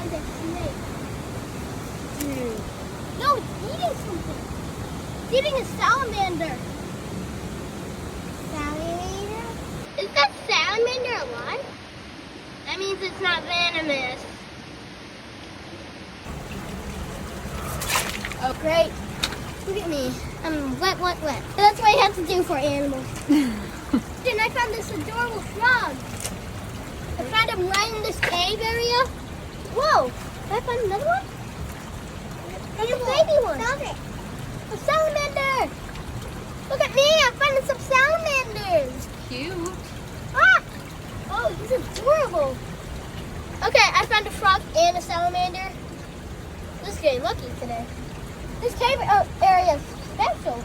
find a snake. No, it's eating something. It's eating a salamander. Salamander? Is that salamander alive? That means it's not venomous. Oh, great. Look at me. I'm wet. That's what you have to do for animals. And I found this adorable frog. I found him right in this cave area. Whoa! Did I find another one? There's a baby one. Stop it. A salamander. Look at me. I found some salamanders. Cute. Ah! Oh, this is adorable. Okay, I found a frog and a salamander. This is getting lucky today. This cave area is special.